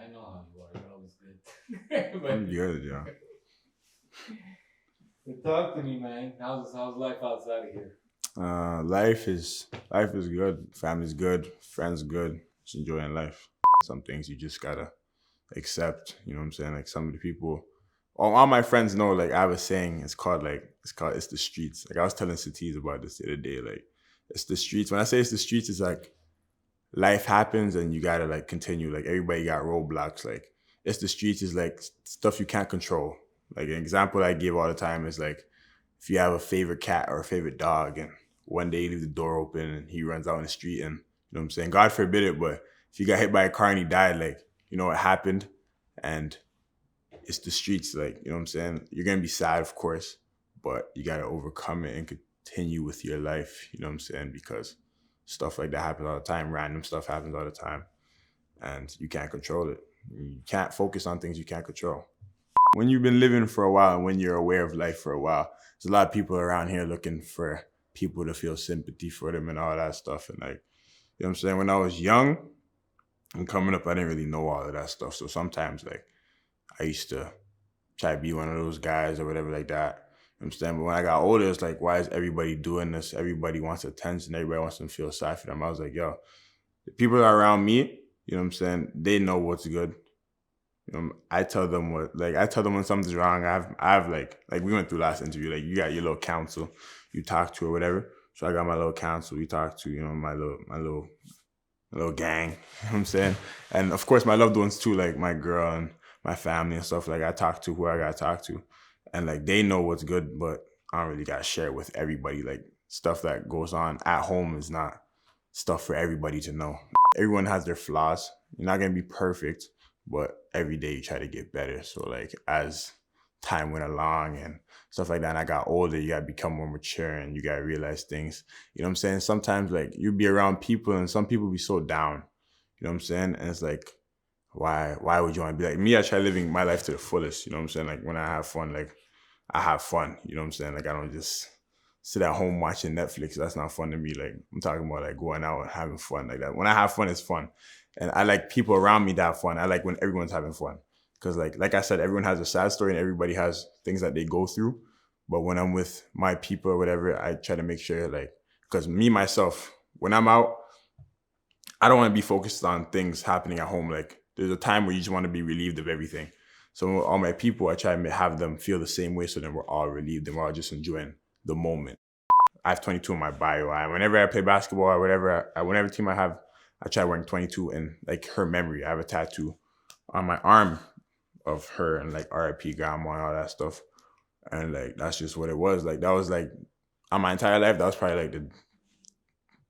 I know how you are. You're always good. I'm good, yeah. But talk to me, man. How's life outside of here? Life is good. Family's good. Friends good. Just enjoying life. Some things you just gotta accept. You know what I'm saying? Like some of the people, all my friends know. Like I have a saying. It's called it's the streets. Like I was telling Satiz about this the other day. Like it's the streets. When I say it's the streets, it's like life happens and you gotta like continue. Like everybody got roadblocks. Like it's the streets is like stuff you can't control. Like an example I give all the time is like if you have a favorite cat or a favorite dog and one day you leave the door open and he runs out in the street and you know what I'm saying, God forbid it, but if you got hit by a car and he died, like you know what happened and it's the streets, like you know what I'm saying, you're gonna be sad of course, but you gotta overcome it and continue with your life, you know what I'm saying, because stuff like that happens all the time, random stuff happens all the time and you can't control it. You can't focus on things you can't control. When you've been living for a while and when you're aware of life for a while, there's a lot of people around here looking for people to feel sympathy for them and all that stuff. And like, you know what I'm saying? When I was young and coming up, I didn't really know all of that stuff. So sometimes like I used to try to be one of those guys or whatever like that. You know what I'm saying? But when I got older, it's like, why is everybody doing this? Everybody wants attention. Everybody wants to feel sorry for them. I was like, yo, the people that are around me, you know what I'm saying? They know what's good. I tell them when something's wrong. I have like we went through last interview. Like you got your little counsel, you talk to or whatever. So I got my little counsel. We talk to my little gang. You know what I'm saying, and of course my loved ones too, like my girl and my family and stuff. Like I talk to who I gotta talk to, and like they know what's good, but I don't really gotta share it with everybody. Like stuff that goes on at home is not stuff for everybody to know. Everyone has their flaws. You're not gonna be perfect, but every day you try to get better. So like as time went along and stuff like that, and I got older, you gotta become more mature and you gotta realize things. You know what I'm saying? Sometimes like you be around people and some people be so down. You know what I'm saying? And it's like, why would you want to be like me? I try living my life to the fullest. You know what I'm saying? Like when I have fun, like I have fun. You know what I'm saying? Like I don't just sit at home watching Netflix. That's not fun to me. Like I'm talking about like going out and having fun like that. When I have fun, it's fun. And I like people around me that have fun. I like when everyone's having fun. Cause like I said, everyone has a sad story and everybody has things that they go through. But when I'm with my people or whatever, I try to make sure like, cause me, myself, when I'm out, I don't want to be focused on things happening at home. Like there's a time where you just want to be relieved of everything. So with all my people, I try to have them feel the same way. So then we're all relieved and we're all just enjoying the moment. I have 22 in my bio. Whenever I play basketball or whatever, whenever team I have, I try wearing 22 and like her memory. I have a tattoo on my arm of her and like RIP grandma and all that stuff. And like that's just what it was. Like that was like on my entire life, that was probably like the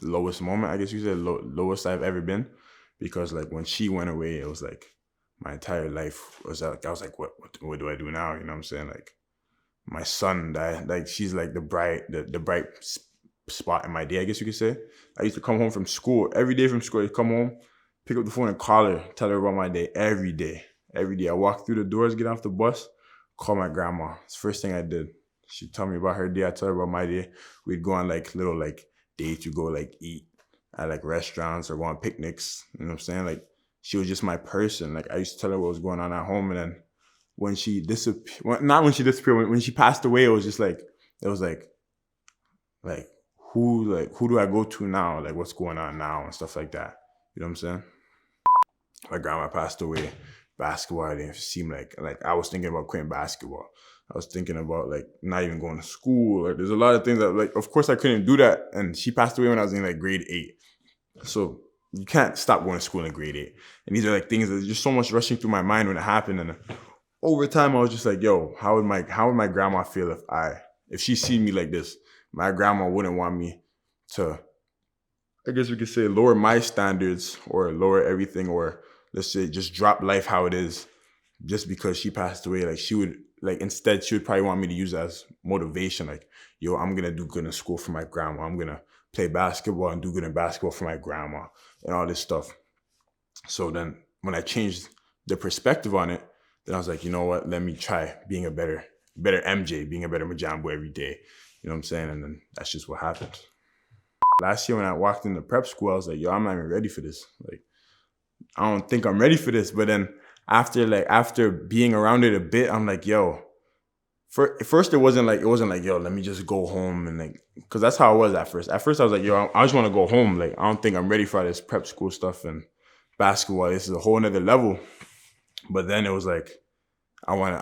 lowest moment, I guess you said, lowest I've ever been. Because like when she went away, it was like my entire life was like I was like, what do I do now? You know what I'm saying? Like my son died. Like she's like the bright spot in my day, I guess you could say. I used to come home from school every day from school. I'd come home, pick up the phone and call her, tell her about my day every day. Every day I walk through the doors, get off the bus, call my grandma. It's the first thing I did. She'd tell me about her day. I tell her about my day. We'd go on like little like dates. You go like eat at like restaurants or go on picnics. You know what I'm saying? Like she was just my person. Like I used to tell her what was going on at home, and then when she disappeared, well, not when she disappeared, when she passed away, it was just like like who do I go to now? Like what's going on now and stuff like that. You know what I'm saying? My grandma passed away. Basketball didn't seem like I was thinking about quitting basketball. I was thinking about like not even going to school. Like there's a lot of things that like of course I couldn't do that. And she passed away when I was in like grade 8. So you can't stop going to school in grade 8. And these are like things that just so much rushing through my mind when it happened. And over time I was just like, yo, how would my grandma feel if she see me like this? My grandma wouldn't want me to, I guess we could say, lower my standards or lower everything, or let's say just drop life how it is just because she passed away. Like she would, like instead she would probably want me to use it as motivation. Like, yo, I'm gonna do good in school for my grandma. I'm gonna play basketball and do good in basketball for my grandma and all this stuff. So then when I changed the perspective on it, then I was like, you know what? Let me try being a better MJ, being a better Majambu every day. You know what I'm saying? And then that's just what happened. Last year when I walked into prep school, I was like, yo, I'm not even ready for this. Like, I don't think I'm ready for this. But then after being around it a bit, I'm like, yo, first it wasn't like, yo, let me just go home and like, cause that's how I was at first. At first I was like, yo, I just want to go home. Like, I don't think I'm ready for all this prep school stuff and basketball. This is a whole nother level. But then it was like, I want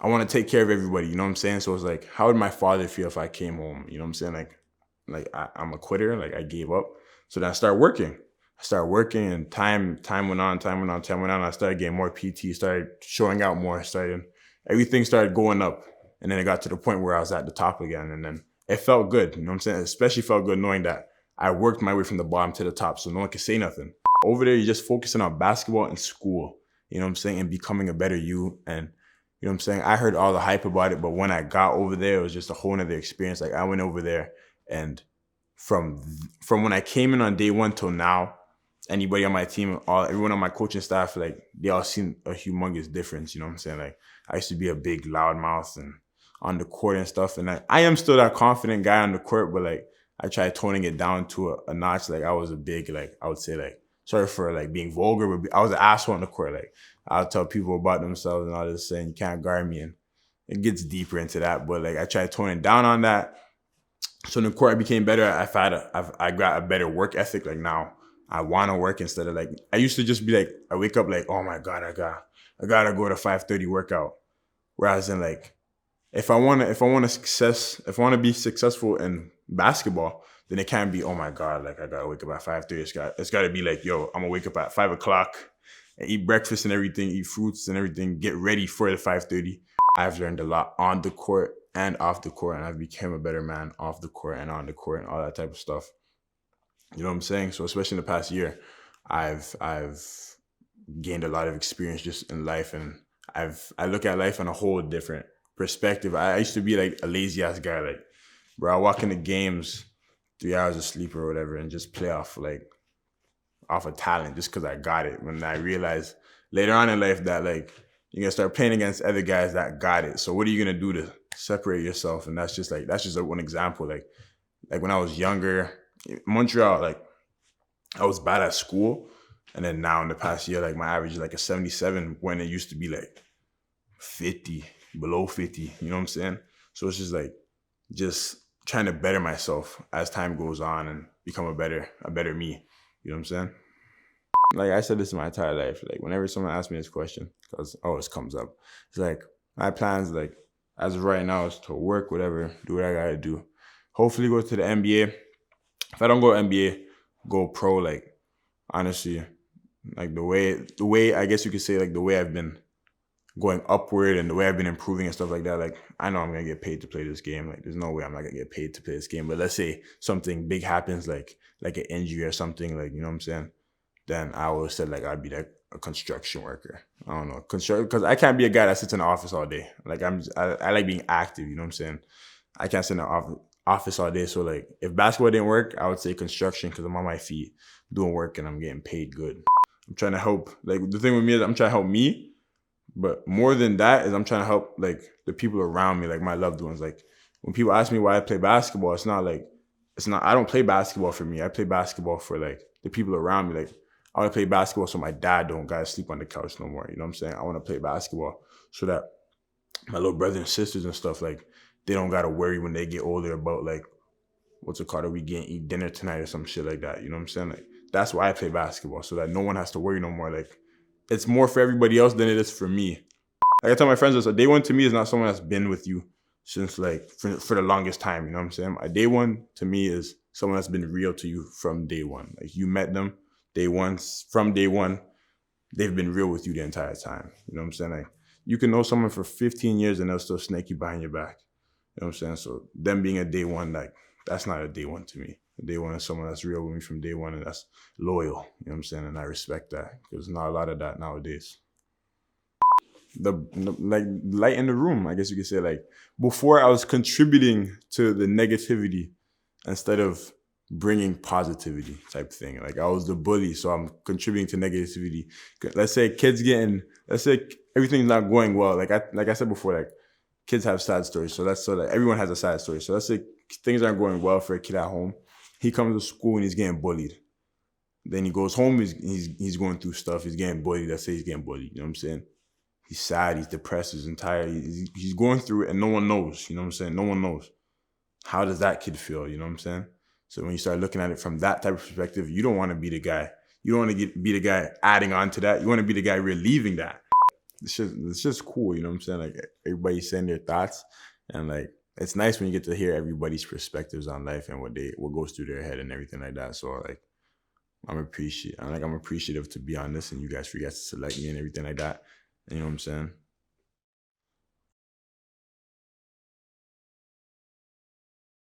to take care of everybody. You know what I'm saying? So it was like, how would my father feel if I came home? You know what I'm saying? I'm a quitter. Like, I gave up. So then I started working. And time went on. I started getting more PT, started showing out more, everything started going up. And then it got to the point where I was at the top again. And then it felt good. You know what I'm saying? It especially felt good knowing that I worked my way from the bottom to the top. So no one could say nothing. Over there, you're just focusing on basketball and school. You know what I'm saying? And becoming a better you. And you know what I'm saying? I heard all the hype about it, but when I got over there, it was just a whole nother experience. Like, I went over there, and from when I came in on day one till now, anybody on my team, everyone on my coaching staff, like, they all seen a humongous difference. You know what I'm saying? Like, I used to be a big loudmouth and on the court and stuff, and I am still that confident guy on the court, but like, I tried toning it down to a notch. Like, I was a big, like, I would say, like, sorry for like being vulgar, but I was an asshole on the court. Like, I'll tell people about themselves and all this, saying you can't guard me, and it gets deeper into that. But like, I tried toning down on that. So in the court, I became better. I got a better work ethic. Like, now I want to work instead of like, I used to just be like, I wake up like, oh my God, I gotta go to 5:30 workout. Whereas in like, if I want to be successful in basketball, then it can't be, oh my God, like, I gotta wake up at 5:30. It's gotta be like, yo, I'm gonna wake up at 5 o'clock and eat breakfast and everything, eat fruits and everything, get ready for the 5:30. I've learned a lot on the court and off the court, and I've become a better man off the court and on the court and all that type of stuff. You know what I'm saying? So especially in the past year, I've gained a lot of experience just in life, and I look at life in a whole different perspective. I used to be like a lazy ass guy, like, bro, I walk into games 3 hours of sleep or whatever and just play off of talent just because I got it. When I realized later on in life that like, you're gonna start playing against other guys that got it. So what are you gonna do to separate yourself? And that's just one example. Like when I was younger, in Montreal, like, I was bad at school. And then now in the past year, like, my average is like a 77 when it used to be like 50, below 50. You know what I'm saying? So it's just like, just trying to better myself as time goes on and become a better me. You know what I'm saying? Like, I said this my entire life. Like, whenever someone asks me this question, because it always comes up, it's like, my plans, like, as of right now, is to work, whatever, do what I gotta do. Hopefully go to the NBA. If I don't go NBA, go pro. Like, honestly, like, the way I guess you could say, like, the way I've been going upward and the way I've been improving and stuff like that, like, I know I'm gonna get paid to play this game. Like, there's no way I'm not gonna get paid to play this game. But let's say something big happens, like an injury or something, like, you know what I'm saying? Then I always said, like, I'd be like a construction worker. I don't know, because I can't be a guy that sits in the office all day. Like, I like being active. You know what I'm saying? I can't sit in the office all day. So like, if basketball didn't work, I would say construction, because I'm on my feet doing work and I'm getting paid good. I'm trying to help. Like, the thing with me is I'm trying to help me, but more than that is I'm trying to help like the people around me, like my loved ones. Like, when people ask me why I play basketball, I don't play basketball for me. I play basketball for like the people around me. Like, I want to play basketball so my dad don't gotta sleep on the couch no more. You know what I'm saying? I want to play basketball so that my little brothers and sisters and stuff, like, they don't gotta worry when they get older about like, what's it called? Are we getting eat dinner tonight or some shit like that? You know what I'm saying? Like, that's why I play basketball, so that no one has to worry no more. Like, it's more for everybody else than it is for me. Like, I tell my friends this, a day one to me is not someone that's been with you since like for the longest time. You know what I'm saying? A day one to me is someone that's been real to you from day one. Like, you met them from day one, they've been real with you the entire time. You know what I'm saying? Like, you can know someone for 15 years and they'll still snake you behind your back. You know what I'm saying? So them being a day one, like, that's not a day one to me. A day one is someone that's real with me from day one and that's loyal. You know what I'm saying? And I respect that, because there's not a lot of that nowadays. The like light in the room, I guess you could say. Like, before, I was contributing to the negativity instead of bringing positivity type thing. Like, I was the bully, so I'm contributing to negativity. Let's say everything's not going well. Like I said before, like, kids have sad stories. So everyone has a sad story. So let's say things aren't going well for a kid at home. He comes to school and he's getting bullied. Then he goes home, he's going through stuff, he's getting bullied. Let's say he's getting bullied, you know what I'm saying? He's sad, he's depressed, he's tired, he's going through it and no one knows, you know what I'm saying? No one knows. How does that kid feel, you know what I'm saying? So when you start looking at it from that type of perspective, you don't want to be the guy. You don't want to be the guy adding on to that. You want to be the guy relieving that. It's just cool, you know what I'm saying? Like everybody's saying their thoughts, and like it's nice when you get to hear everybody's perspectives on life and what goes through their head and everything like that. So like I'm appreciative to be on this, and you guys forget to select me and everything like that. You know what I'm saying?